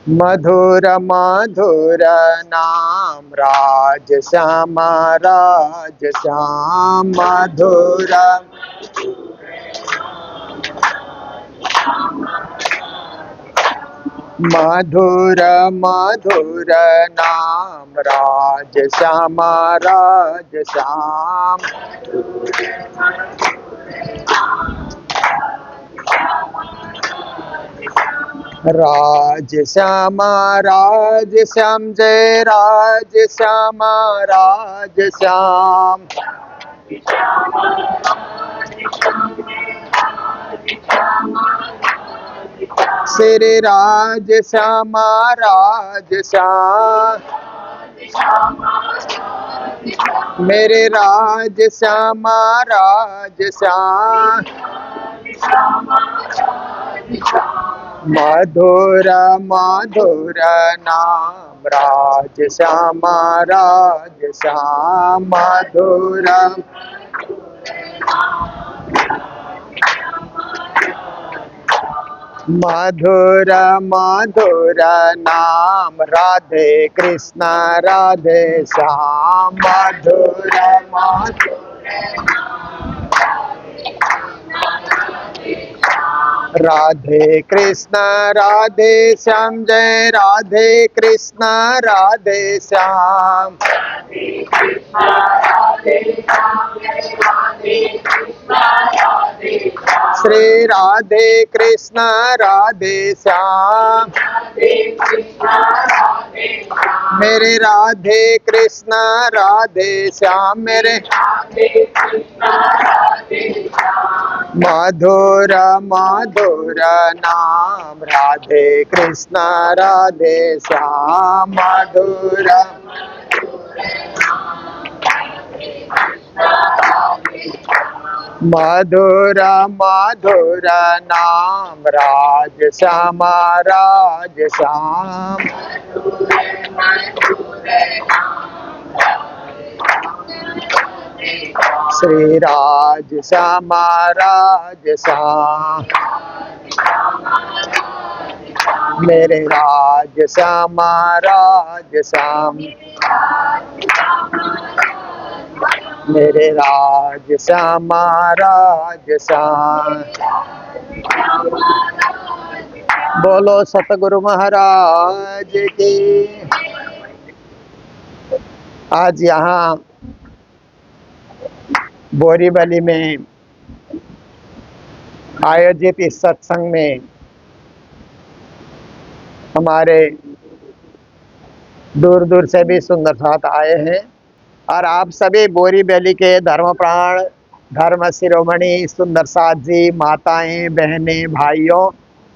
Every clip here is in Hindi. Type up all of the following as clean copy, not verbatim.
मधुर मधुर नाम राज श्याम राज श्याम मधुर मधुर मधुर नाम राज श्याम राज श्याम राज श्याम जय राज श्याम राज श्याम श्री राज श्याम राज श्याम मेरे राज श्याम राज श्याम मधुर मधुर नाम राज श्याम राज श्याम मधुर मधुर मधुर नाम राधे कृष्ण राधे श्याम मधुर मधुर राधे कृष्ण राधे श्याम जय राधे कृष्ण राधे श्याम श्री राधे कृष्ण राधे श्याम मेरे राधे कृष्ण राधे श्याम मेरे मधुर मधुर नाम राधे कृष्ण राधे श्याम मधुर मधुर मधुर नाम राज श्याम राज श्याम श्री राज श्याम राज श्याम मेरे राज श्याम राज श्याम मेरे राज श्याम राज श्याम बोलो सतगुरु महाराज की। आज यहाँ बोरीवली में आयोजित इस सत्संग में हमारे दूर दूर से भी सुंदर साथ आए हैं और आप सभी बोरीवली के धर्मप्राण धर्म शिरोमणि सुंदर साथ जी, माताएं, बहनें, भाइयों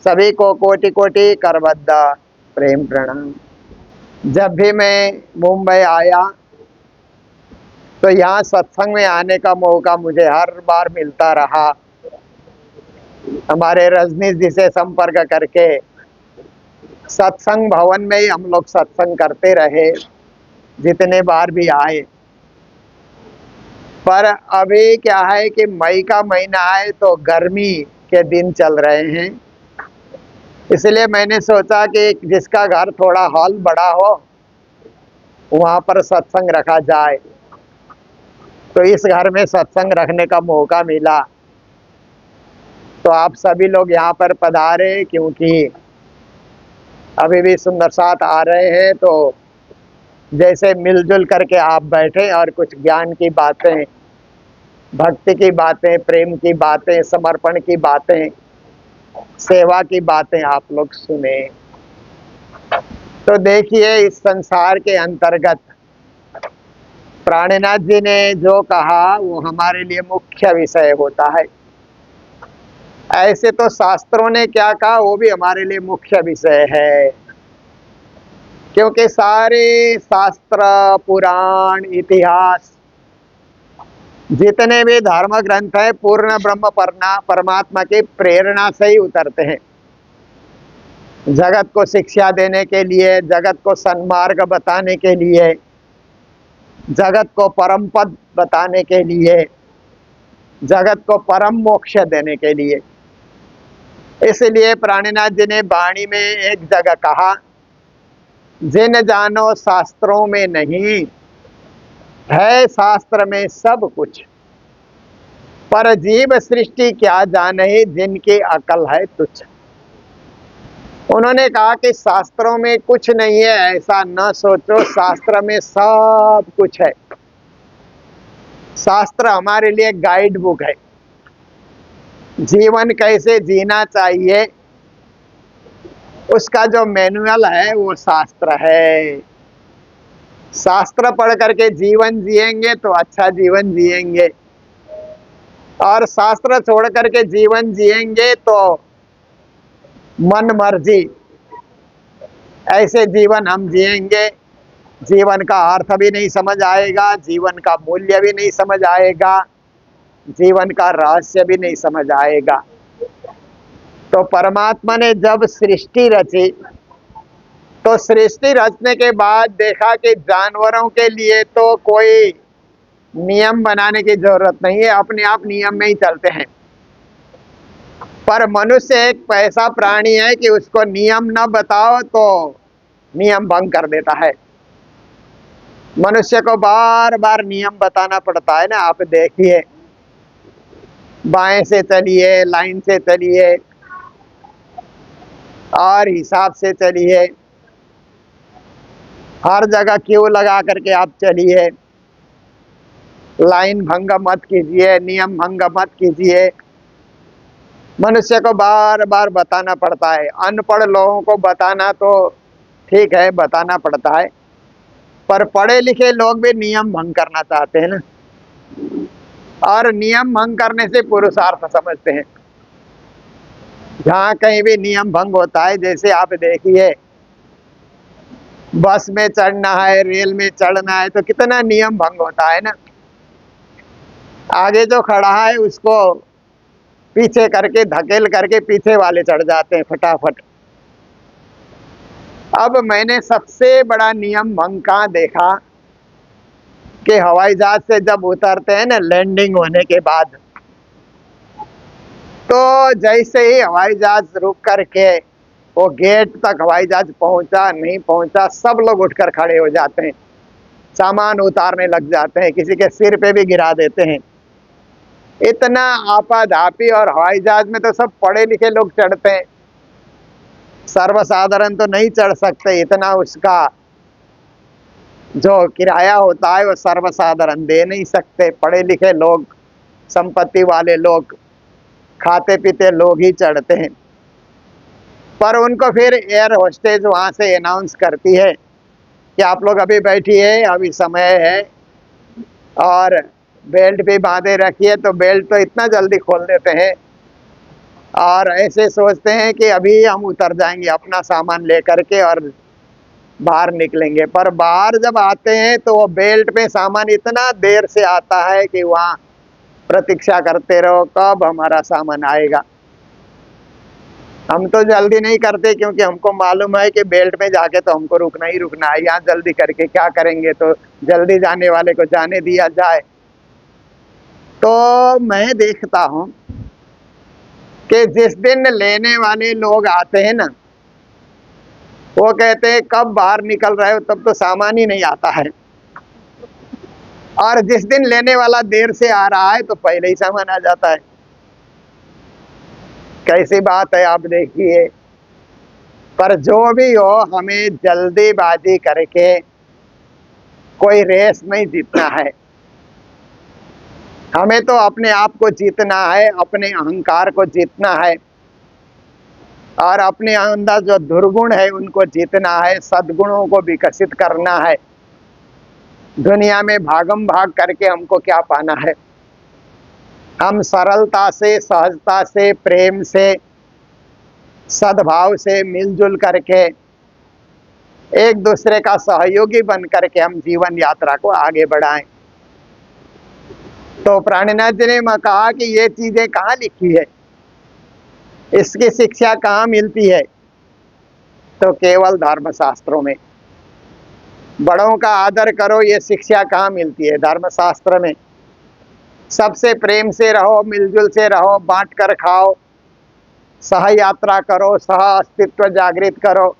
सभी को कोटि कोटि करबद्ध प्रेम प्रणाम। जब भी मैं मुंबई आया तो यहाँ सत्संग में आने का मौका मुझे हर बार मिलता रहा। हमारे रजनीश जी से संपर्क करके सत्संग भवन में ही हम लोग सत्संग करते रहे जितने बार भी आए। पर अभी क्या है कि मई का महीना है तो गर्मी के दिन चल रहे हैं, इसलिए मैंने सोचा कि जिसका घर थोड़ा हॉल बड़ा हो वहाँ पर सत्संग रखा जाए। तो इस घर में सत्संग रखने का मौका मिला तो आप सभी लोग यहाँ पर पधारे, क्योंकि अभी भी सुंदर साथ आ रहे हैं तो जैसे मिलजुल करके आप बैठे और कुछ ज्ञान की बातें, भक्ति की बातें, प्रेम की बातें, समर्पण की बातें, सेवा की बातें आप लोग सुने। तो देखिए इस संसार के अंतर्गत प्राणनाथ जी ने जो कहा वो हमारे लिए मुख्य विषय होता है। ऐसे तो शास्त्रों ने क्या कहा वो भी हमारे लिए मुख्य विषय है, क्योंकि सारे शास्त्र, पुराण, इतिहास जितने भी धर्म ग्रंथ है पूर्ण ब्रह्म परमात्मा की प्रेरणा से ही उतरते हैं। जगत को शिक्षा देने के लिए, जगत को सन्मार्ग बताने के लिए, जगत को परम पद बताने के लिए, जगत को परम मोक्ष देने के लिए। इसलिए प्राणनाथ जी ने वाणी में एक जगह कहा जिन जानो शास्त्रों में नहीं, है शास्त्र में सब कुछ। पर जीव सृष्टि क्या जाने, जिनकी अकल है तुच्छ। उन्होंने कहा कि शास्त्रों में कुछ नहीं है, ऐसा न सोचो, शास्त्र में सब कुछ है। शास्त्र हमारे लिए गाइड बुक है। जीवन कैसे जीना चाहिए उसका जो मैनुअल है वो शास्त्र है। शास्त्र पढ़ करके जीवन जिएंगे तो अच्छा जीवन जिएंगे, और शास्त्र छोड़ करके जीवन जिएंगे तो मन मर्जी ऐसे जीवन हम जिएंगे। जीवन का अर्थ भी नहीं समझ आएगा, जीवन का मूल्य भी नहीं समझ आएगा, जीवन का रहस्य भी नहीं समझ आएगा। तो परमात्मा ने जब सृष्टि रची तो सृष्टि रचने के बाद देखा कि जानवरों के लिए तो कोई नियम बनाने की जरूरत नहीं है, अपने आप नियम में ही चलते हैं। पर मनुष्य एक ऐसा प्राणी है कि उसको नियम न बताओ तो नियम भंग कर देता है। मनुष्य को बार बार नियम बताना पड़ता है ना। आप देखिए, बाएं से चलिए, लाइन से चलिए और हिसाब से चलिए, हर जगह क्यू लगा करके आप चलिए, लाइन भंग मत कीजिए, नियम भंग मत कीजिए। मनुष्य को बार बार बताना पड़ता है। अनपढ़ लोगों को बताना तो ठीक है, बताना पड़ता है, पर पढ़े लिखे लोग भी नियम भंग करना चाहते हैं ना, और नियम भंग करने से पुरुषार्थ समझते हैं। जहाँ कहीं भी नियम भंग होता है, जैसे आप देखिए बस में चढ़ना है, रेल में चढ़ना है, तो कितना नियम भंग होता है ना। आगे जो खड़ा है उसको पीछे करके धकेल करके पीछे वाले चढ़ जाते हैं फटाफट। अब मैंने सबसे बड़ा नियम भंग कहाँ देखा कि हवाई जहाज से जब उतरते हैं ना, लैंडिंग होने के बाद, तो जैसे ही हवाई जहाज रुक करके वो गेट तक हवाई जहाज पहुंचा नहीं पहुंचा, सब लोग उठकर खड़े हो जाते हैं, सामान उतारने लग जाते हैं, किसी के सिर पे भी गिरा देते हैं। इतना आपाधापी, और हवाई जहाज में तो सब पढ़े लिखे लोग चढ़ते हैं, सर्वसाधारण तो नहीं चढ़ सकते। इतना उसका जो किराया होता है वो सर्वसाधारण दे नहीं सकते। पढ़े लिखे लोग, संपत्ति वाले लोग, खाते पीते लोग ही चढ़ते हैं। पर उनको फिर एयर होस्टेज वहाँ से अनाउंस करती है कि आप लोग अभी बैठिए, अभी समय है, और बेल्ट भी बांधे रखिए। तो बेल्ट तो इतना जल्दी खोल देते हैं और ऐसे सोचते हैं कि अभी हम उतर जाएंगे अपना सामान लेकर के और बाहर निकलेंगे। पर बाहर जब आते हैं तो वो बेल्ट में सामान इतना देर से आता है कि वहाँ प्रतीक्षा करते रहो कब हमारा सामान आएगा। हम तो जल्दी नहीं करते क्योंकि हमको मालूम है कि बेल्ट में जाके तो हमको रुकना ही रुकना है, यहाँ जल्दी करके क्या करेंगे, तो जल्दी जाने वाले को जाने दिया जाए। तो मैं देखता हूँ कि जिस दिन लेने वाले लोग आते हैं ना, वो कहते हैं कब बाहर निकल रहे हो, तब तो सामान ही नहीं आता है। और जिस दिन लेने वाला देर से आ रहा है तो पहले ही सामान आ जाता है। कैसी बात है आप देखिए। पर जो भी हो, हमें जल्दीबाजी करके कोई रेस नहीं जीतना है। हमें तो अपने आप को जीतना है, अपने अहंकार को जीतना है, और अपने अंदर जो दुर्गुण है उनको जीतना है, सद्गुणों को विकसित करना है। दुनिया में भागम भाग करके हमको क्या पाना है। हम सरलता से, सहजता से, प्रेम से, सद्भाव से मिलजुल करके एक दूसरे का सहयोगी बन करके हम जीवन यात्रा को आगे बढ़ाएं। तो प्राणनाथ जी ने कहा कि ये चीजें कहाँ लिखी है, इसकी शिक्षा कहाँ मिलती है, तो केवल धर्मशास्त्रों में। बड़ों का आदर करो, ये शिक्षा कहाँ मिलती है, धर्मशास्त्र में। सबसे प्रेम से रहो, मिलजुल से रहो, बांट कर खाओ, सह यात्रा करो, सह अस्तित्व जागृत करो,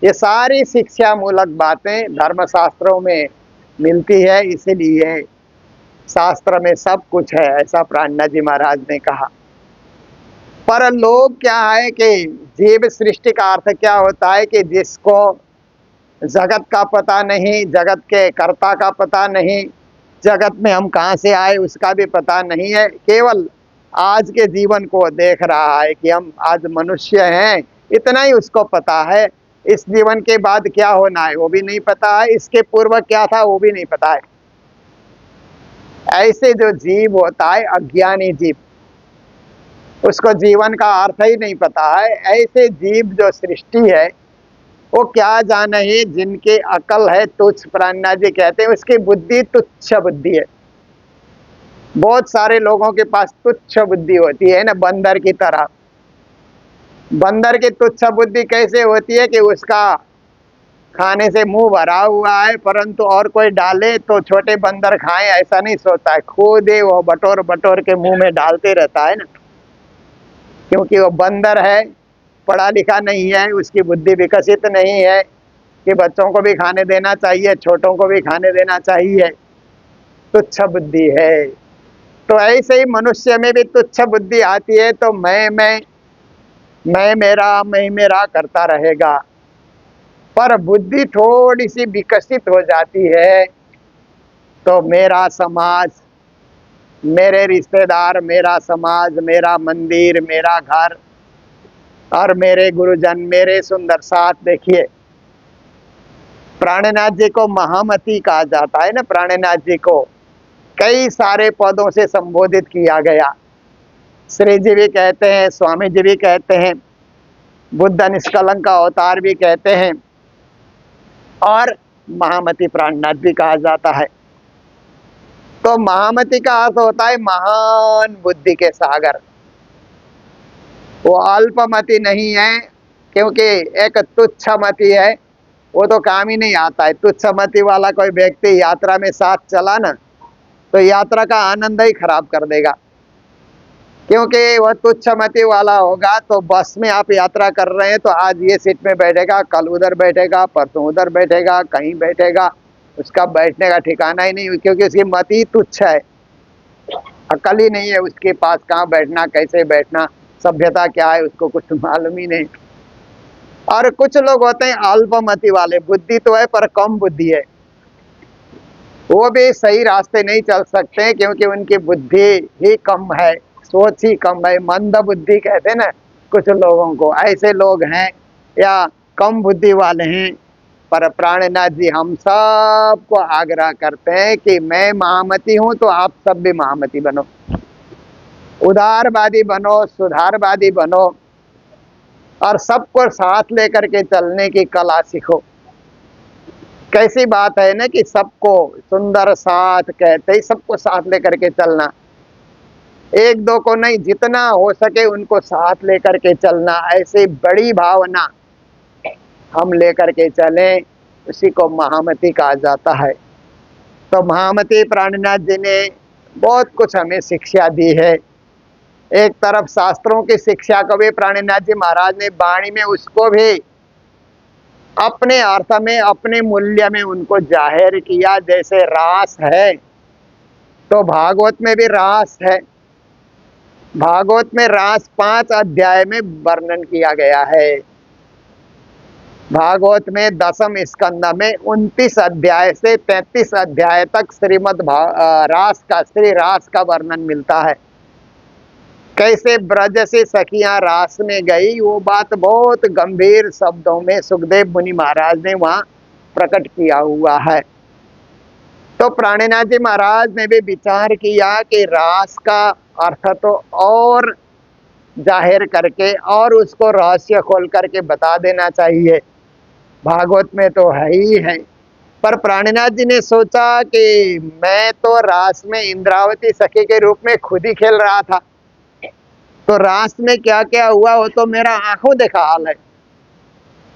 ये सारी शिक्षा मूलक बातें धर्मशास्त्रों में मिलती है, इसीलिए शास्त्र में सब कुछ है, ऐसा प्राणनाथ जी महाराज ने कहा। पर लोग क्या है कि जीव सृष्टि का अर्थ क्या होता है कि जिसको जगत का पता नहीं, जगत के कर्ता का पता नहीं, जगत में हम कहाँ से आए उसका भी पता नहीं है, केवल आज के जीवन को देख रहा है कि हम आज मनुष्य हैं, इतना ही उसको पता है। इस जीवन के बाद क्या होना है वो भी नहीं पता है, इसके पूर्व क्या था वो भी नहीं पता है। ऐसे जो जीव होता है अज्ञानी जीव, उसको जीवन का अर्थ ही नहीं पता है। ऐसे जीव जो सृष्टि है वो क्या जाने ही, जिनकी अकल है तुच्छ, प्राणनाथ जी कहते हैं उसकी बुद्धि तुच्छ बुद्धि है। बहुत सारे लोगों के पास तुच्छ बुद्धि होती है ना, बंदर की तरह। बंदर की तुच्छ बुद्धि कैसे होती है कि उसका खाने से मुंह भरा हुआ है, परंतु और कोई डाले तो छोटे बंदर खाएं ऐसा नहीं सोचता है, खुद ही वो बटोर बटोर के मुंह में डालते रहता है ना, क्योंकि वो बंदर है, पढ़ा लिखा नहीं है, उसकी बुद्धि विकसित नहीं है कि बच्चों को भी खाने देना चाहिए, छोटों को भी खाने देना चाहिए, तुच्छ बुद्धि है। तो ऐसे ही मनुष्य में भी तुच्छ बुद्धि आती है, तो मैं मेरा करता रहेगा। पर बुद्धि थोड़ी सी विकसित हो जाती है तो मेरा समाज, मेरे रिश्तेदार, मेरा समाज, मेरा मंदिर, मेरा घर और मेरे गुरुजन, मेरे सुंदर साथ। देखिए प्राणनाथ जी को महामती कहा जाता है ना, प्राणनाथ जी को कई सारे पदों से संबोधित किया गया। श्री जी भी कहते हैं, स्वामी जी भी कहते हैं, बुद्ध निष्कलंक का अवतार भी कहते हैं, और महामती प्राणनाथ भी कहा जाता है। तो महामती का अर्थ होता है महान बुद्धि के सागर। वो अल्पमति नहीं है, क्योंकि एक तुच्छमति है, वो तो काम ही नहीं आता है। तुच्छमति वाला कोई व्यक्ति यात्रा में साथ चला ना तो यात्रा का आनंद ही खराब कर देगा, क्योंकि वह तुच्छमति वाला होगा तो बस में आप यात्रा कर रहे हैं तो आज ये सीट में बैठेगा, कल उधर बैठेगा, परसों उधर बैठेगा, कहीं बैठेगा, उसका बैठने का ठिकाना ही नहीं, क्योंकि उसकी मति तुच्छ है, अकल ही नहीं है उसके पास, कहाँ बैठना, कैसे बैठना, सभ्यता क्या है उसको कुछ मालूम ही नहीं। और कुछ लोग होते हैं अल्पमति वाले, बुद्धि तो है पर कम बुद्धि है, वो भी सही रास्ते नहीं चल सकते क्योंकि उनकी बुद्धि ही कम है, सोच ही कम है, मंद बुद्धि कहते हैं ना कुछ लोगों को, ऐसे लोग हैं या कम बुद्धि वाले हैं। पर प्राणनाथ जी हम सबको आग्रह करते हैं कि मैं महामती हूं तो आप सब भी महामती बनो, उदारवादी बनो, सुधारवादी बनो, और सबको साथ लेकर के चलने की कला सीखो। कैसी बात है ना कि सबको सुंदर साथ कहते ही सबको साथ लेकर के चलना, एक दो को नहीं, जितना हो सके उनको साथ लेकर के चलना, ऐसी बड़ी भावना हम लेकर के चलें, उसी को महामती कहा जाता है। तो महामती प्राणनाथ जी ने बहुत कुछ हमें शिक्षा दी है। एक तरफ शास्त्रों की शिक्षा को भी प्राणनाथ जी महाराज ने वाणी में उसको भी अपने अर्थ में, अपने मूल्य में उनको जाहिर किया। जैसे रास है तो भागवत में भी रास है, भागवत में रास 5 अध्याय में वर्णन किया गया है। भागवत में 10वें स्कंद में 29 अध्याय से 33 अध्याय तक श्री रास का वर्णन मिलता है। कैसे ब्रज से सखियां रास में गई, वो बात बहुत गंभीर शब्दों में सुखदेव मुनि महाराज ने वहां प्रकट किया हुआ है। तो प्राणनाथ जी महाराज ने भी विचार किया कि रास का अर्थ तो और जाहिर करके और उसको रहस्य खोल करके बता देना चाहिए, भागवत में तो है ही है। पर प्राणनाथ जी ने सोचा कि मैं तो रास में इंद्रावती सखी के रूप में खुद ही खेल रहा था, तो रास में क्या क्या हुआ वो तो मेरा आंखों देखा हाल है,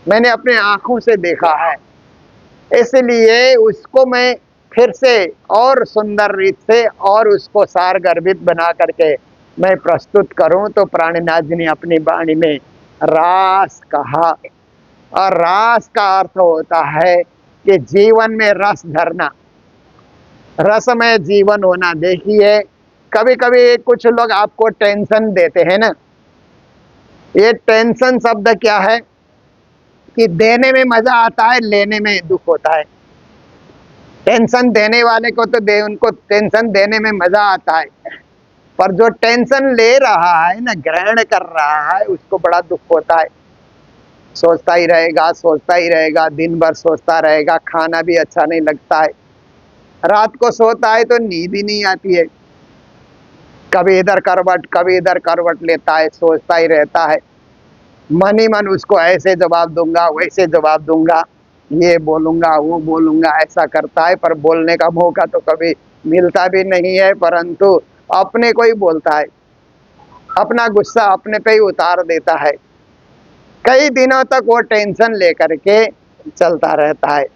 मैंने अपने आंखों से देखा है, इसलिए उसको मैं फिर से और सुंदर रीत से और उसको सार गर्भित बना करके मैं प्रस्तुत करूं। तो प्राणनाथ जी ने अपनी वाणी में रास कहा। और रास का अर्थ होता है कि जीवन में रस धरना, रसमय जीवन होना। देखिए कभी कभी कुछ लोग आपको टेंशन देते हैं ना, ये टेंशन शब्द क्या है कि देने में मजा आता है, लेने में दुख होता है। टेंशन देने वाले को तो उनको टेंशन देने में मजा आता है, पर जो टेंशन ले रहा है ना, ग्रहण कर रहा है, उसको बड़ा दुख होता है। सोचता ही रहेगा, सोचता ही रहेगा, दिन भर सोचता रहेगा, खाना भी अच्छा नहीं लगता है, रात को सोता है तो नींद ही नहीं आती है, कभी इधर करवट कभी इधर करवट लेता है, सोचता ही रहता है। मन ही मन उसको ऐसे जवाब दूंगा, वैसे जवाब दूंगा, ये बोलूंगा, वो बोलूंगा, ऐसा करता है। पर बोलने का मौका तो कभी मिलता भी नहीं है, परंतु अपने को ही बोलता है, अपना गुस्सा अपने पे ही उतार देता है। कई दिनों तक वो टेंशन लेकर के चलता रहता है,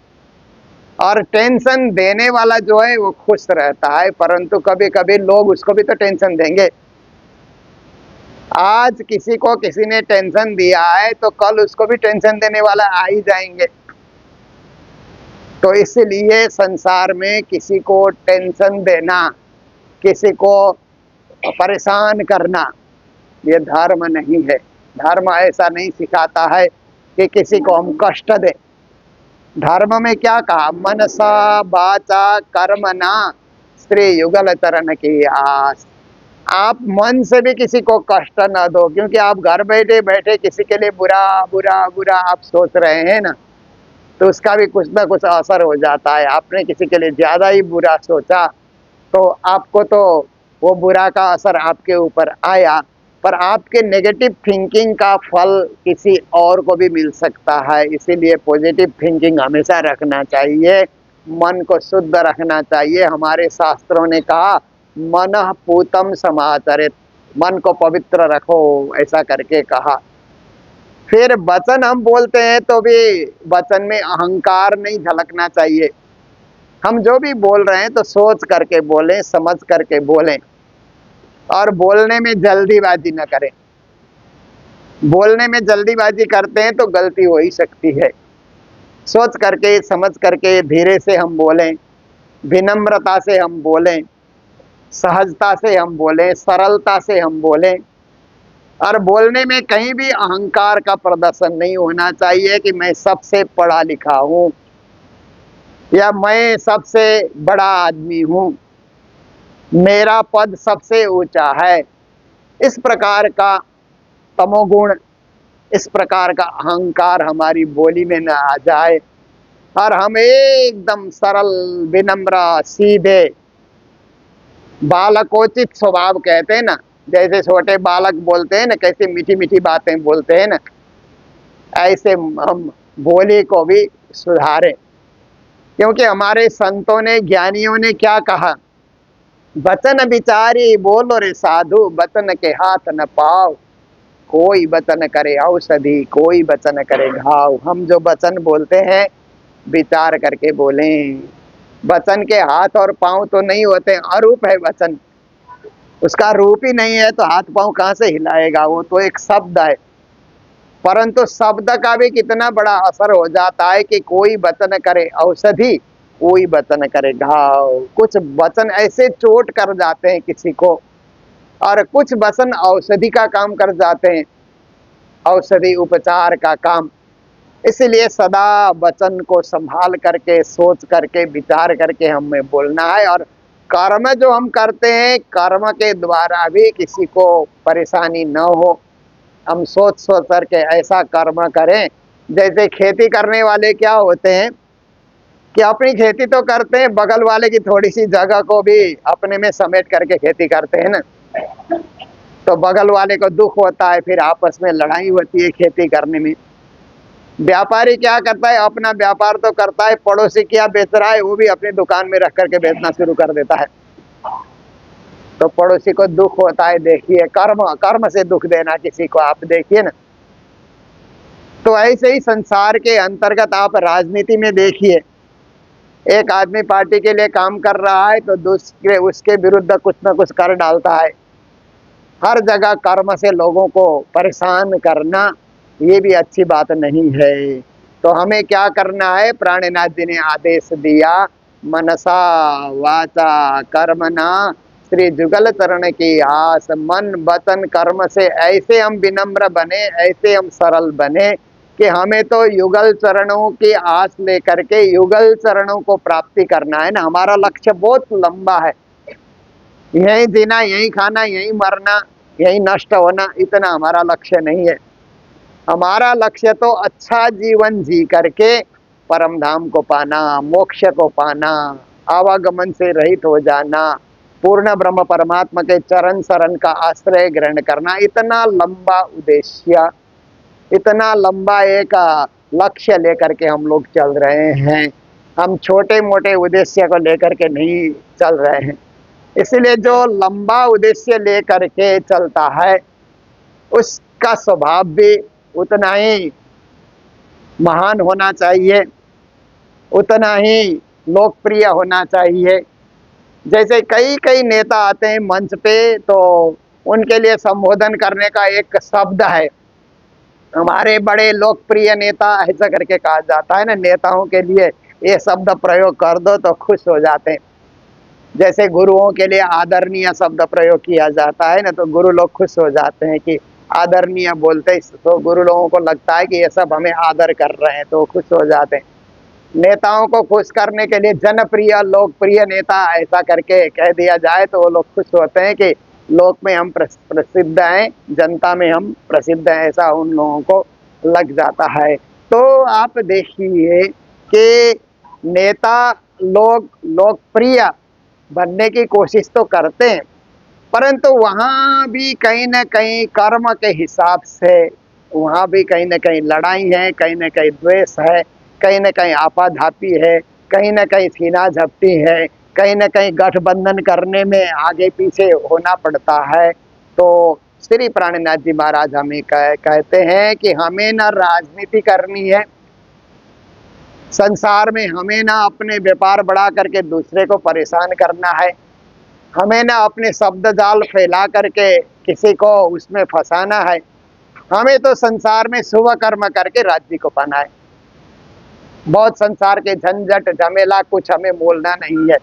और टेंशन देने वाला जो है वो खुश रहता है, परंतु कभी कभी लोग उसको भी तो टेंशन देंगे। आज किसी को किसी ने टेंशन दिया है तो कल उसको भी टेंशन देने वाला आ ही जाएंगे। तो इसलिए संसार में किसी को टेंशन देना, किसी को परेशान करना, ये धर्म नहीं है। धर्म ऐसा नहीं सिखाता है कि किसी को हम कष्ट दें। धर्म में क्या कहा, मनसा वाचा कर्मणा स्त्री युगल चरण की आस। आप मन से भी किसी को कष्ट न दो, क्योंकि आप घर बैठे बैठे किसी के लिए बुरा बुरा बुरा आप सोच रहे हैं ना, तो उसका भी कुछ ना कुछ असर हो जाता है। आपने किसी के लिए ज़्यादा ही बुरा सोचा तो आपको तो वो बुरा का असर आपके ऊपर आया, पर आपके नेगेटिव थिंकिंग का फल किसी और को भी मिल सकता है। इसीलिए पॉजिटिव थिंकिंग हमेशा रखना चाहिए, मन को शुद्ध रखना चाहिए। हमारे शास्त्रों ने कहा मनः पूतम समाचरित, मन को पवित्र रखो, ऐसा करके कहा। फिर वचन हम बोलते हैं तो भी वचन में अहंकार नहीं झलकना चाहिए। हम जो भी बोल रहे हैं तो सोच करके बोलें, समझ करके बोलें, और बोलने में जल्दीबाजी न करें। बोलने में जल्दीबाजी करते हैं तो गलती हो ही सकती है। सोच करके समझ करके धीरे से हम बोलें, विनम्रता से हम बोलें, सहजता से हम बोलें, सरलता से हम बोलें। और बोलने में कहीं भी अहंकार का प्रदर्शन नहीं होना चाहिए कि मैं सबसे पढ़ा लिखा हूँ या मैं सबसे बड़ा आदमी हूँ, मेरा पद सबसे ऊंचा है। इस प्रकार का तमोगुण, इस प्रकार का अहंकार हमारी बोली में न आ जाए, और हम एकदम सरल, विनम्र, सीधे, बालकोचित स्वभाव कहते हैं ना, जैसे छोटे बालक बोलते हैं ना, कैसे मीठी मीठी बातें बोलते हैं ना, ऐसे हम बोली को भी सुधारें। क्योंकि हमारे संतों ने, ज्ञानियों ने क्या कहा, वचन विचारी बोलो रे साधु, वचन के हाथ न पाओ, कोई वचन करे औषधि, कोई वचन करे घाव। हम जो वचन बोलते हैं विचार करके बोलें। वचन के हाथ और पांव तो नहीं होते, अरूप है वचन, उसका रूप ही नहीं है तो हाथ पांव कहाँ से हिलाएगा, वो तो एक शब्द है। परंतु शब्द का भी कितना बड़ा असर हो जाता है कि कोई वचन करे औषधि, कोई वचन करे घाव। कुछ वचन ऐसे चोट कर जाते हैं किसी को, और कुछ वचन औषधि का काम कर जाते हैं, औषधि उपचार का काम। इसलिए सदा वचन को संभाल करके, सोच करके, विचार करके हमें बोलना है। और कर्म जो हम करते हैं, कर्म के द्वारा भी किसी को परेशानी न हो। हम सोच सोच करके ऐसा कर्म करें। जैसे खेती करने वाले क्या होते हैं कि अपनी खेती तो करते हैं, बगल वाले की थोड़ी सी जगह को भी अपने में समेट करके खेती करते हैं ना, तो बगल वाले को दुख होता है, फिर आपस में लड़ाई होती है खेती करने में। व्यापारी क्या करता है, अपना व्यापार तो करता है, पड़ोसी क्या बेच रहा है वो भी अपनी दुकान में रख करके बेचना शुरू कर देता है, तो पड़ोसी को दुख होता है। देखिए कर्म, कर्म से दुख देना किसी को, आप देखिए ना। तो ऐसे ही संसार के अंतर्गत आप राजनीति में देखिए, एक आदमी पार्टी के लिए काम कर रहा है तो दूसरे उसके विरुद्ध कुछ न कुछ कर डालता है। हर जगह कर्म से लोगों को परेशान करना, ये भी अच्छी बात नहीं है। तो हमें क्या करना है? प्राणनाथ जी ने आदेश दिया, मनसा वाचा कर्मणा श्री जुगल चरण की आस। मन वचन कर्म से ऐसे हम विनम्र बने, ऐसे हम सरल बने कि हमें तो युगल चरणों की आस लेकर के युगल चरणों को प्राप्ति करना है ना। हमारा लक्ष्य बहुत लंबा है, यही जीना, यही खाना, यही मरना, यही नष्ट होना, इतना हमारा लक्ष्य नहीं है। हमारा लक्ष्य तो अच्छा जीवन जी करके परम धाम को पाना, मोक्ष को पाना, आवागमन से रहित हो जाना, पूर्ण ब्रह्म परमात्मा के चरण शरण का आश्रय ग्रहण करना। इतना लंबा उद्देश्य, इतना लंबा एक लक्ष्य लेकर के हम लोग चल रहे हैं। हम छोटे मोटे उद्देश्य को लेकर के नहीं चल रहे हैं। इसलिए जो लंबा उद्देश्य लेकर के चलता है उसका स्वभाव भी उतना ही महान होना चाहिए, उतना ही लोकप्रिय होना चाहिए। जैसे कई कई नेता आते हैं मंच पे, तो उनके लिए संबोधन करने का एक शब्द है, हमारे बड़े लोकप्रिय नेता ऐसा करके कहा जाता है ना। नेताओं के लिए ये शब्द प्रयोग कर दो तो खुश हो जाते हैं। जैसे गुरुओं के लिए आदरणीय शब्द प्रयोग किया जाता है ना, तो गुरु लोग खुश हो जाते हैं कि आदरणीय बोलते, तो गुरु लोगों को लगता है कि ये सब हमें आदर कर रहे हैं, तो खुश हो जाते हैं। नेताओं को खुश करने के लिए जनप्रिय लोकप्रिय नेता ऐसा करके कह दिया जाए तो वो लोग खुश होते हैं कि लोक में हम प्रसिद्ध हैं, जनता में हम प्रसिद्ध हैं, ऐसा उन लोगों को लग जाता है। तो आप देखिए कि नेता लोग लोकप्रिय बनने की कोशिश तो करते हैं, परंतु वहाँ भी कहीं न कहीं कर्म के हिसाब से वहाँ भी कहीं न कहीं लड़ाई है, कहीं न कहीं द्वेष है, कहीं न कहीं आपाधापी है, कहीं न कहीं सीना झपटी है, कहीं न कहीं गठबंधन करने में आगे पीछे होना पड़ता है। तो श्री प्राणनाथ जी महाराज हमें कहते हैं कि हमें न राजनीति करनी है संसार में, हमें ना अपने व्यापार बढ़ा करके दूसरे को परेशान करना है, हमें ना अपने शब्द जाल फैला करके किसी को उसमें फंसाना है। हमें तो संसार में शुभ कर्म करके राज्य को पाना है। बहुत संसार के झंझट झमेला कुछ हमें बोलना नहीं है।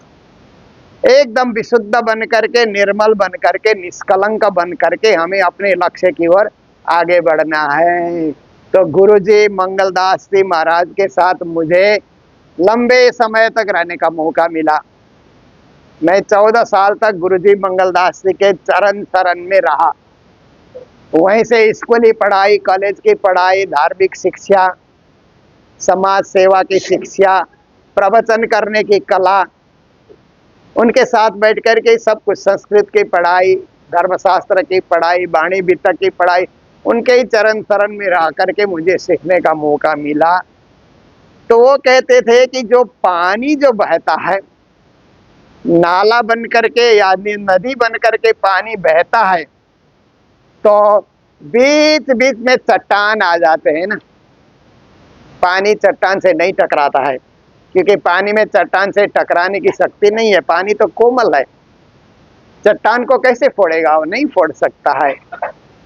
एकदम विशुद्ध बन करके, निर्मल बन करके, निष्कलंक बन करके हमें अपने लक्ष्य की ओर आगे बढ़ना है। तो गुरुजी मंगलदास जी महाराज के साथ मुझे लंबे समय तक रहने का मौका मिला। मैं 14 साल तक गुरुजी मंगलदास जी के चरण शरण में रहा। वहीं से स्कूली पढ़ाई, कॉलेज की पढ़ाई, धार्मिक शिक्षा, समाज सेवा की शिक्षा, प्रवचन करने की कला, उनके साथ बैठ कर के सब कुछ, संस्कृत की पढ़ाई, धर्मशास्त्र की पढ़ाई, वाणी वितक की पढ़ाई, उनके ही चरण शरण में रह करके मुझे सीखने का मौका मिला। तो वो कहते थे कि जो पानी जो बहता है, नाला बन करके या नदी बन करके पानी बहता है, तो बीच बीच में चट्टान आ जाते हैं ना। पानी चट्टान से नहीं टकराता है, क्योंकि पानी में चट्टान से टकराने की शक्ति नहीं है। पानी तो कोमल है, चट्टान को कैसे फोड़ेगा? वो नहीं फोड़ सकता है।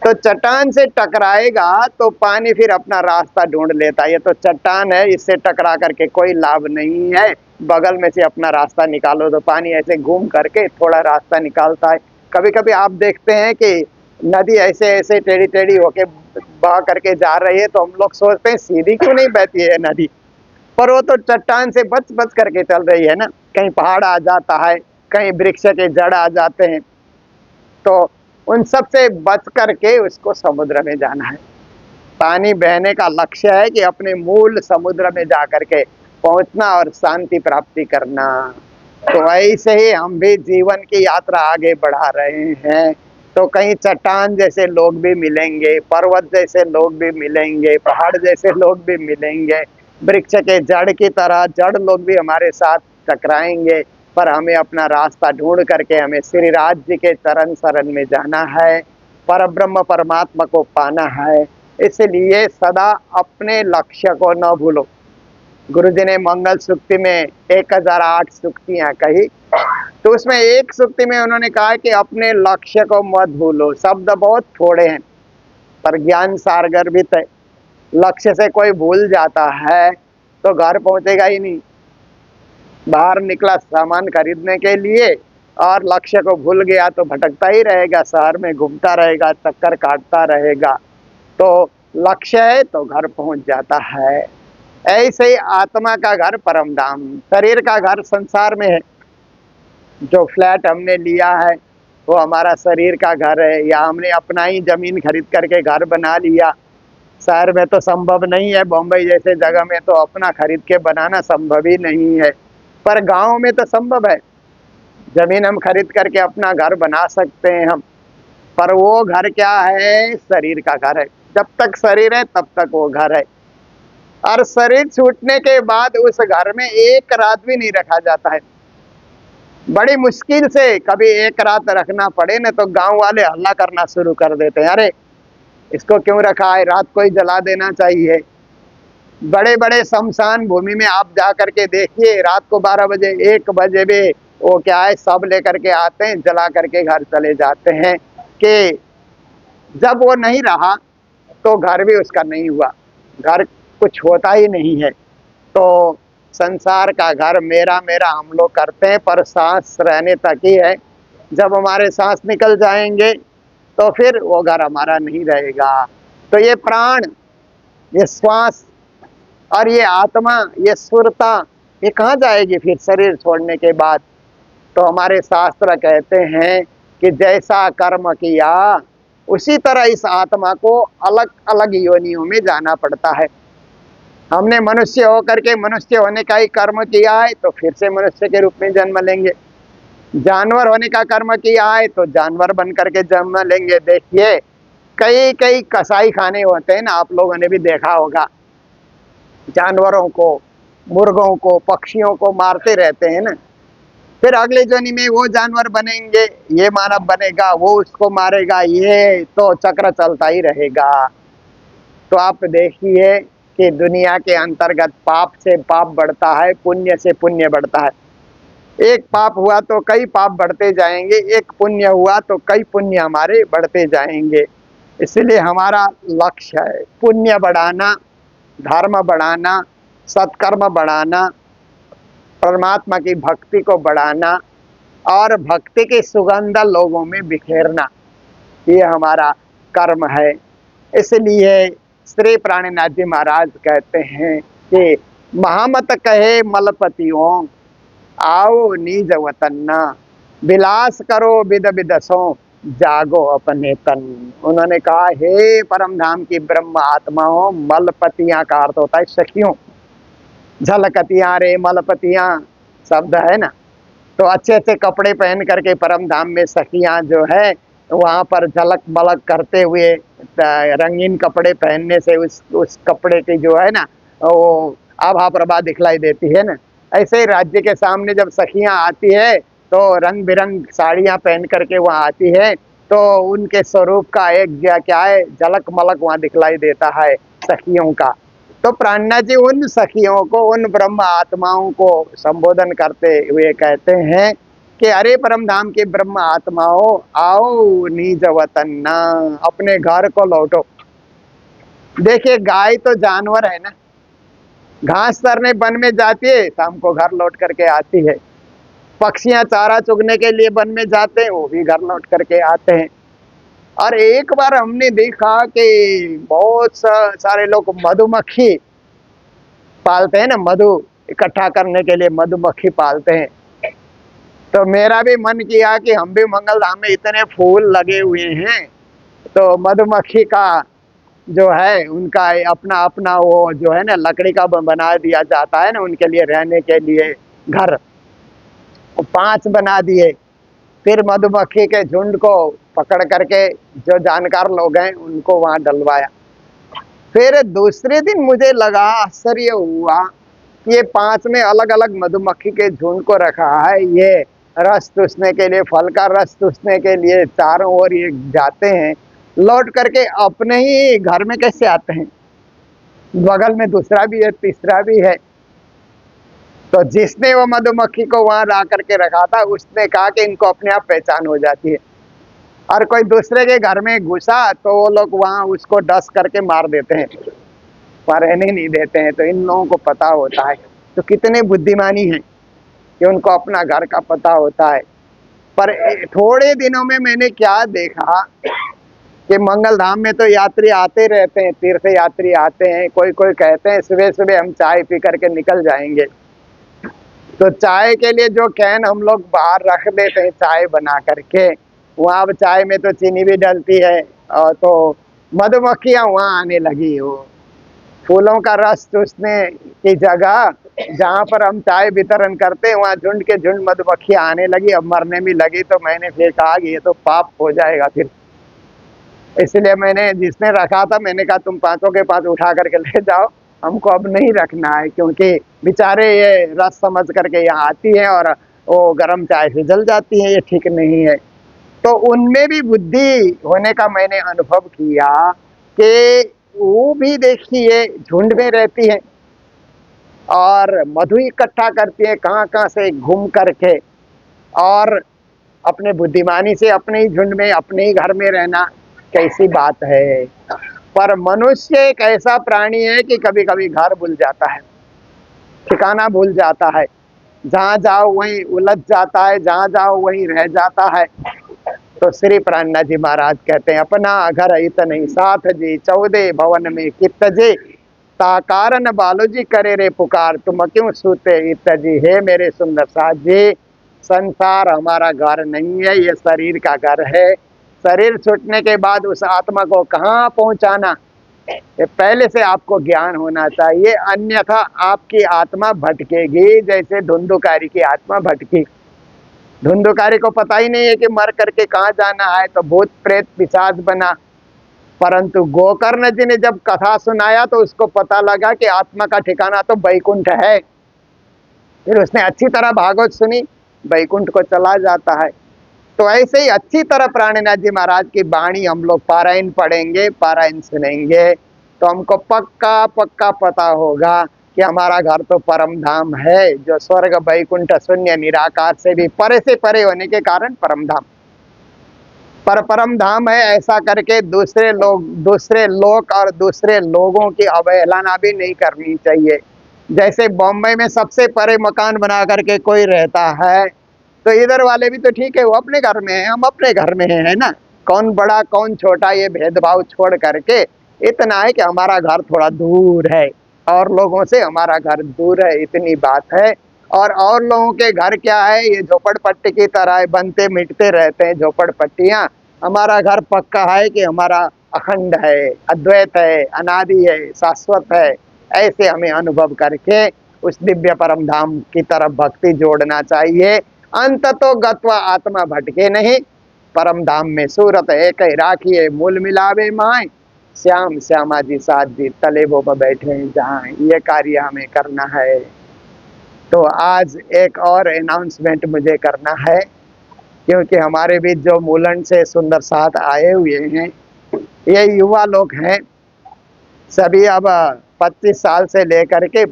तो चट्टान से टकराएगा तो पानी फिर अपना रास्ता ढूंढ लेता है। ये तो चट्टान है, इससे टकरा करके कोई लाभ नहीं है, बगल में से अपना रास्ता निकालो। तो पानी ऐसे घूम करके थोड़ा रास्ता निकालता है। कभी कभी आप देखते हैं कि नदी ऐसे ऐसे टेढ़ी टेढ़ी होके बह करके जा रही है, तो हम लोग सोचते हैं सीधी क्यों नहीं बहती है नदी, पर वो तो चट्टान से बच बच करके चल रही है ना। कहीं पहाड़ आ जाता है, कहीं वृक्ष के जड़ आ जाते हैं, तो उन सब से बच करके उसको समुद्र में जाना है। पानी बहने का लक्ष्य है कि अपने मूल समुद्र में जा करके पहुंचना और शांति प्राप्ति करना। तो ऐसे ही हम भी जीवन की यात्रा आगे बढ़ा रहे हैं। तो कहीं चट्टान जैसे लोग भी मिलेंगे, पर्वत जैसे लोग भी मिलेंगे, पहाड़ जैसे लोग भी मिलेंगे, वृक्ष के जड़ की तरह जड़ लोग भी हमारे साथ टकराएंगे, पर हमें अपना रास्ता ढूंढ करके हमें श्री राज जी के चरण शरण में जाना है, परब्रह्म परमात्मा को पाना है। इसलिए सदा अपने लक्ष्य को न भूलो। गुरु जी ने मंगल सूक्ति में 1008 सूक्तियां कही, तो उसमें एक सूक्ति में उन्होंने कहा कि अपने लक्ष्य को मत भूलो। शब्द बहुत थोड़े हैं पर ज्ञान सारगर्भित है। लक्ष्य से कोई भूल जाता है तो घर पहुंचेगा ही नहीं। बाहर निकला सामान खरीदने के लिए और लक्ष्य को भूल गया तो भटकता ही रहेगा, शहर में घूमता रहेगा, चक्कर काटता रहेगा। तो लक्ष्य है तो घर पहुंच जाता है। ऐसे ही आत्मा का घर परम धाम, शरीर का घर संसार में है। जो फ्लैट हमने लिया है वो हमारा शरीर का घर है, या हमने अपना ही जमीन खरीद करके घर बना लिया। शहर में तो संभव नहीं है, बॉम्बे जैसे जगह में तो अपना खरीद के बनाना संभव ही नहीं है, पर गांव में तो संभव है। जमीन हम खरीद करके अपना घर बना सकते हैं हम। पर वो घर क्या है? शरीर का घर है। जब तक शरीर है तब तक वो घर है। और शरीर छूटने के बाद उस घर में एक रात भी नहीं रखा जाता है। बड़ी मुश्किल से कभी एक रात रखना पड़े ना तो गांव वाले हल्ला करना शुरू कर देते हैं, अरे इसको क्यों रखा है, रात को ही जला देना चाहिए। बड़े बड़े शमशान भूमि में आप जा करके देखिए, रात को 12 बजे 1 बजे भी वो क्या है, सब लेकर के आते हैं, जला करके घर चले जाते हैं। कि जब वो नहीं रहा तो घर भी उसका नहीं हुआ, घर कुछ होता ही नहीं है। तो संसार का घर मेरा मेरा हम लोग करते हैं, पर सांस रहने तक ही है। जब हमारे सांस निकल जाएंगे तो फिर वो घर हमारा नहीं रहेगा। तो ये प्राण, ये श्वास और ये आत्मा, ये सुरता, ये कहाँ जाएगी फिर शरीर छोड़ने के बाद? तो हमारे शास्त्र कहते हैं कि जैसा कर्म किया उसी तरह इस आत्मा को अलग अलग योनियों में जाना पड़ता है। हमने मनुष्य होकर के मनुष्य होने का ही कर्म किया है तो फिर से मनुष्य के रूप में जन्म लेंगे। जानवर होने का कर्म किया है तो जानवर बन करके जन्म लेंगे। देखिए कई कई कसाई खाने होते हैं ना, आप लोगों ने भी देखा होगा। जानवरों को, मुर्गों को, पक्षियों को मारते रहते हैं ना, फिर अगले जोनी में वो जानवर बनेंगे, ये मानव बनेगा, वो उसको मारेगा, ये तो चक्र चलता ही रहेगा। तो आप देखिए कि दुनिया के अंतर्गत पाप से पाप बढ़ता है, पुण्य से पुण्य बढ़ता है। एक पाप हुआ तो कई पाप बढ़ते जाएंगे, एक पुण्य हुआ तो कई पुण्य हमारे बढ़ते जाएंगे। इसलिए हमारा लक्ष्य है पुण्य बढ़ाना, धर्म बढ़ाना, सत्कर्म बढ़ाना, परमात्मा की भक्ति को बढ़ाना और भक्ति की सुगंध लोगों में बिखेरना, ये हमारा कर्म है। इसलिए श्री प्राणीनाथ जी महाराज कहते हैं कि महामत कहे मलपतियों, आओ नीज वतन्ना, विलास करो बिद बिदसों, जागो अपने तन। उन्होंने कहा हे परम धाम की ब्रह्म आत्माओं, मलपतियां का अर्थ होता है सखियों। झलकतियां रे मलपतियां शब्द है ना, तो अच्छे अच्छे कपड़े पहन करके परम धाम में सखियां जो है वहां पर झलक मलक करते हुए, रंगीन कपड़े पहनने से उस कपड़े की जो है ना वो आभा प्रभा दिखलाई देती है ना। ऐसे ही राज्य के सामने जब सखियां आती है तो रंग बिरंग साड़ियां पहन करके वहां आती है, तो उनके स्वरूप का एक क्या है, झलक मलक वहां दिखलाई देता है सखियों का। तो प्राणनाथ जी उन सखियों को, उन ब्रह्म आत्माओं को संबोधन करते हुए कहते हैं कि अरे परम धाम के ब्रह्म आत्माओं, आओ निज वतन्ना, अपने घर को लौटो। देखिए गाय तो जानवर है ना, घास चरने वन में जाती है, शाम को घर लौट करके आती है। पक्षियां चारा चुगने के लिए वन में जाते हैं, वो भी घर लौट करके आते हैं। और एक बार हमने देखा कि बहुत सारे लोग मधुमक्खी पालते हैं ना, मधु इकट्ठा करने के लिए मधुमक्खी पालते हैं। तो मेरा भी मन किया कि हम भी मंगलधाम में इतने फूल लगे हुए हैं तो मधुमक्खी का जो है उनका अपना अपना वो जो है ना लकड़ी का बना दिया जाता है ना उनके लिए रहने के लिए घर, 5 बना दिए। फिर मधुमक्खी के झुंड को पकड़ करके जो जानकार लोग हैं उनको वहां डलवाया। फिर दूसरे दिन मुझे लगा, आश्चर्य हुआ, ये 5 में अलग अलग मधुमक्खी के झुंड को रखा है। ये रस चूसने के लिए, फल का रस चूसने के लिए चारों ओर ये जाते हैं, लौट करके अपने ही घर में कैसे आते हैं? बगल में दूसरा भी है, तीसरा भी है। तो जिसने वो मधुमक्खी को वहां ला करके रखा था उसने कहा कि इनको अपने आप पहचान हो जाती है, और कोई दूसरे के घर में घुसा तो वो लोग वहां उसको डस करके मार देते हैं। पर रहने नहीं देते हैं। तो इन लोगों को पता होता है, तो कितने बुद्धिमानी हैं कि उनको अपना घर का पता होता है। पर थोड़े दिनों में मैंने क्या देखा कि मंगल धाम में तो यात्री आते रहते हैं, तीर्थ यात्री आते हैं। कोई कोई कहते हैं सुबह सुबह हम चाय पी करके निकल जाएंगे, तो चाय के लिए जो कैन हम लोग बाहर रख देते हैं चाय बना करके, वहाँ अब चाय में तो चीनी भी डलती है, और तो मधुमक्खियाँ वहाँ आने लगी हो। फूलों का रस चूसने की जगह जहाँ पर हम चाय वितरण करते हैं, वहाँ झुंड के झुंड मधुमक्खियाँ आने लगी, अब मरने भी लगी। तो मैंने फिर कहा कि ये तो पाप हो जाएगा फिर। इसलिए मैंने जिसने रखा था, मैंने कहा तुम पांचों के पांच उठा करके ले जाओ, हमको अब नहीं रखना है, क्योंकि बेचारे ये रस समझ करके यहाँ आती है और वो गर्म चाय से जल जाती है, ये ठीक नहीं है। तो उनमें भी बुद्धि होने का मैंने अनुभव किया कि वो भी देखिए झुंड में रहती है और मधु इकट्ठा करती है कहाँ कहाँ से घूम करके, और अपने बुद्धिमानी से अपने ही झुंड में अपने ही घर में रहना कैसी बात है। पर मनुष्य एक ऐसा प्राणी है कि कभी कभी घर भूल जाता है, ठिकाना भूल जाता है, जहाँ जाओ वहीं उलझ जाता है, जहाँ जाओ वहीं रह जाता है। तो श्री प्राणनाथ जी महाराज कहते हैं, अपना घर इत नहीं साथ जी, 14 भवन में कित जी, ता कारण बालो जी करे रे पुकार, तुम क्यों सूते इत जी। हे मेरे सुंदर साथ जी, संसार हमारा घर नहीं है, ये शरीर का घर है। शरीर छूटने के बाद उस आत्मा को कहाँ पहुंचाना, ये पहले से आपको ज्ञान होना चाहिए, अन्यथा आपकी आत्मा भटकेगी, जैसे धुंधुकारी की आत्मा भटकी। धुंधुकारी को पता ही नहीं है कि मर करके कहाँ जाना है, तो भूत प्रेत पिशाच बना। परंतु गोकर्ण जी ने जब कथा सुनाया तो उसको पता लगा कि आत्मा का ठिकाना तो बैकुंठ है। फिर उसने अच्छी तरह भागवत सुनी, बैकुंठ को चला जाता है। तो ऐसे ही अच्छी तरह प्राणनाथ जी महाराज की वाणी हम लोग पारायण पढ़ेंगे, पारायण सुनेंगे, तो हमको पक्का पक्का पता होगा कि हमारा घर तो परम धाम है, जो स्वर्ग बैकुंठ शून्य निराकार से भी परे से परे होने के कारण परम धाम। पर परम धाम है ऐसा करके दूसरे लोग और दूसरे लोगों की अवहेलना भी नहीं करनी चाहिए। जैसे बॉम्बे में सबसे परे मकान बना करके कोई रहता है, तो इधर वाले भी तो ठीक है, वो अपने घर में है, हम अपने घर में है ना। कौन बड़ा कौन छोटा ये भेदभाव छोड़ करके इतना है कि हमारा घर थोड़ा दूर है और लोगों से हमारा घर दूर है, इतनी बात है। और लोगों के घर क्या है, ये झोपड़पट्टी की तरह बनते मिटते रहते हैं झोपड़पट्टियाँ। हमारा घर पक्का है कि हमारा अखंड है, अद्वैत है, अनादि है, शाश्वत है। ऐसे हमें अनुभव करके उस दिव्य परम धाम की तरफ भक्ति जोड़ना चाहिए। अंत तो गत्वा आत्मा भटके नहीं, परम धाम में सूरत एक ही राखिए, मूल मिलावे माए, श्याम श्यामा जी साथ जी तले वो बैठे जहाँ, ये कार्य हमें करना है। तो आज एक और अनाउंसमेंट मुझे करना है, क्योंकि हमारे बीच जो मूलन से सुंदर साथ आए हुए हैं, ये युवा लोग हैं, सभी अब 25 साल से लेकर के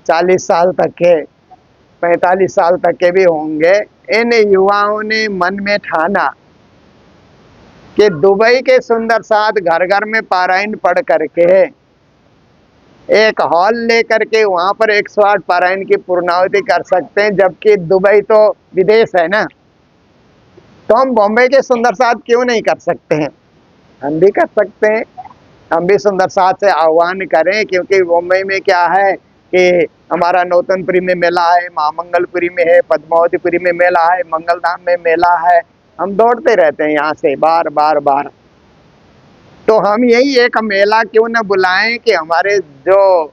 40 साल तक के, 45 साल तक के भी होंगे। इन युवाओं ने मन में ठाना कि दुबई के सुंदर साथ घर घर में पारायण पढ़ करके एक हॉल लेकर के वहां पर 108 पारायण की पूर्णाहुति कर सकते हैं, जबकि दुबई तो विदेश है ना। तो हम बॉम्बे के सुंदर साथ क्यों नहीं कर सकते हैं, हम भी कर सकते हैं। हम भी सुंदर साथ से आह्वान करें, क्योंकि बॉम्बे में क्या है कि हमारा नौतनपुरी में मेला है, महामंगलपुरी में है, पद्मावतीपुरी में मेला है, मंगलधाम में मेला है, हम दौड़ते रहते हैं यहाँ से बार बार बार। तो हम यही एक मेला क्यों न बुलाएं कि हमारे जो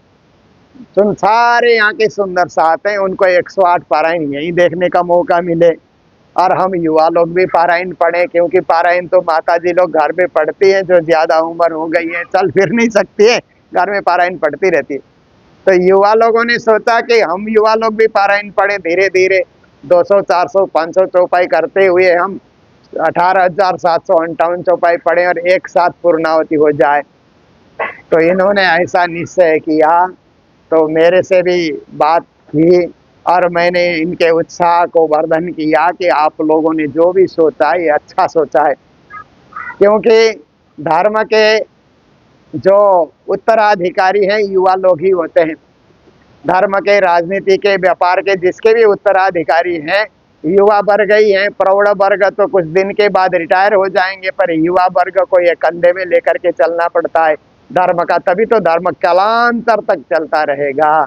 सारे यहाँ के सुंदर साथ हैं उनको 108 पारायण यही देखने का मौका मिले, और हम युवा लोग भी पारायण पढ़ें, क्योंकि पारायण तो माता जी लोग घर में पढ़ती हैं, जो ज्यादा उम्र हो गई है, चल फिर नहीं सकती है, घर में पारायण पढ़ती रहती है। तो युवा लोगों ने सोचा कि हम युवा लोग भी पारायण पढ़े, धीरे धीरे 200 400 500 चौपाई करते हुए हम 18,758 चौपाई पढ़े और एक साथ पूर्णावती हो जाए। तो इन्होंने ऐसा निश्चय किया, तो मेरे से भी बात की और मैंने इनके उत्साह को वर्धन किया कि आप लोगों ने जो भी सोचा है ये अच्छा सोचा है, क्योंकि धर्म के जो उत्तराधिकारी हैं युवा लोग ही होते हैं। धर्म के, राजनीति के, व्यापार के जिसके भी उत्तराधिकारी हैं युवा वर्ग ही हैं। प्रौढ़ वर्ग तो कुछ दिन के बाद रिटायर हो जाएंगे, पर युवा वर्ग को ये कंधे में लेकर के चलना पड़ता है धर्म का, तभी तो धर्म कालांतर तक चलता रहेगा।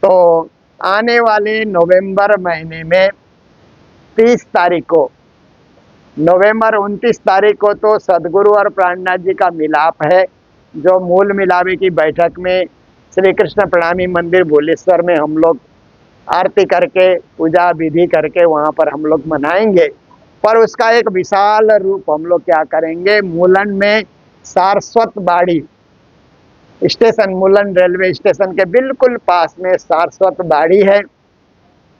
तो आने वाले नवंबर महीने में 30 तारीख को, नवंबर 29 तारीख को तो सदगुरु और प्राणनाथ जी का मिलाप है, जो मूल मिलावे की बैठक में श्री कृष्ण प्रणामी मंदिर भोलेश्वर में हम लोग आरती करके पूजा विधि करके वहाँ पर हम लोग मनाएंगे। पर उसका एक विशाल रूप हम लोग क्या करेंगे, मूलन में सारस्वत बाड़ी स्टेशन, मूलन रेलवे स्टेशन के बिल्कुल पास में सारस्वत बाड़ी है,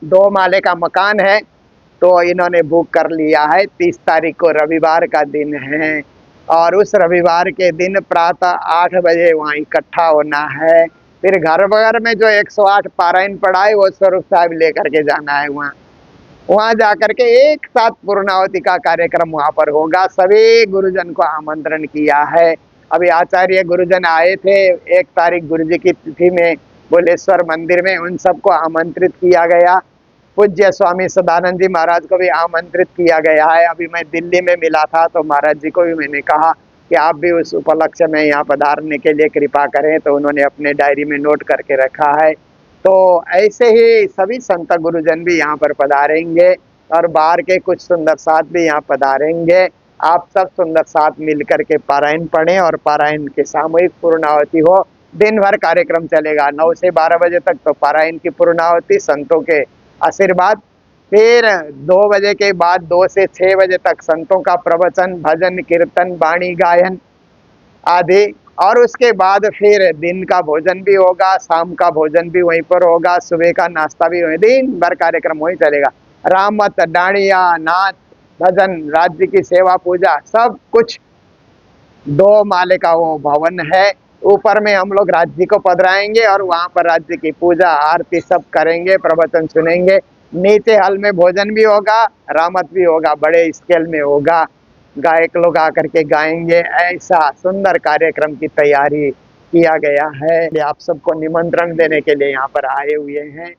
2 माले का मकान है। तो इन्होंने बुक कर लिया है। 30 तारीख को रविवार का दिन है और उस रविवार के दिन प्रातः 8 बजे वहाँ इकट्ठा होना है। फिर घर वगैरह में जो 108 पारायण पढ़ा है वो स्वरूप साहब लेकर के जाना है वहाँ जाकर के एक साथ पूर्णावती का कार्यक्रम वहाँ पर होगा। सभी गुरुजन को आमंत्रण किया है। अभी आचार्य गुरुजन आए थे 1 तारीख गुरु जी की तिथि में भोलेश्वर मंदिर में, उन सबको आमंत्रित किया गया। पूज्य स्वामी सदानंद जी महाराज को भी आमंत्रित किया गया है। अभी मैं दिल्ली में मिला था तो महाराज जी को भी मैंने कहा कि आप भी उस उपलक्ष्य में यहाँ पधारने के लिए कृपा करें, तो उन्होंने अपने डायरी में नोट करके रखा है। तो ऐसे ही सभी संत गुरुजन भी यहाँ पर पधारेंगे और बाहर के कुछ सुंदर साथ भी यहाँ पधारेंगे। आप सब सुंदर साथ मिल करके पारायण पढ़ें और पारायण के सामूहिक पूर्णावती हो। दिन भर कार्यक्रम चलेगा, 9 से 12 बजे तक तो पारायण की पूर्णावती, संतों के आशीर्वाद। फिर 2 बजे के बाद 2 से 6 बजे तक संतों का प्रवचन, भजन, कीर्तन, वाणी गायन आदि। और उसके बाद फिर दिन का भोजन भी होगा, शाम का भोजन भी वहीं पर होगा, सुबह का नाश्ता भी वहीं, दिन भर कार्यक्रम वहीं चलेगा। रामत, डांडिया, नाच, भजन, राज्य की सेवा, पूजा, सब कुछ। 2 माले का वो भवन है, ऊपर में हम लोग राज्य को पधराएंगे और वहाँ पर राज्य की पूजा आरती सब करेंगे, प्रवचन सुनेंगे। नीचे हॉल में भोजन भी होगा, रामत भी होगा, बड़े स्केल में होगा, गायक लोग आकर के गाएंगे। ऐसा सुंदर कार्यक्रम की तैयारी किया गया है। आप सबको निमंत्रण देने के लिए यहाँ पर आए हुए हैं।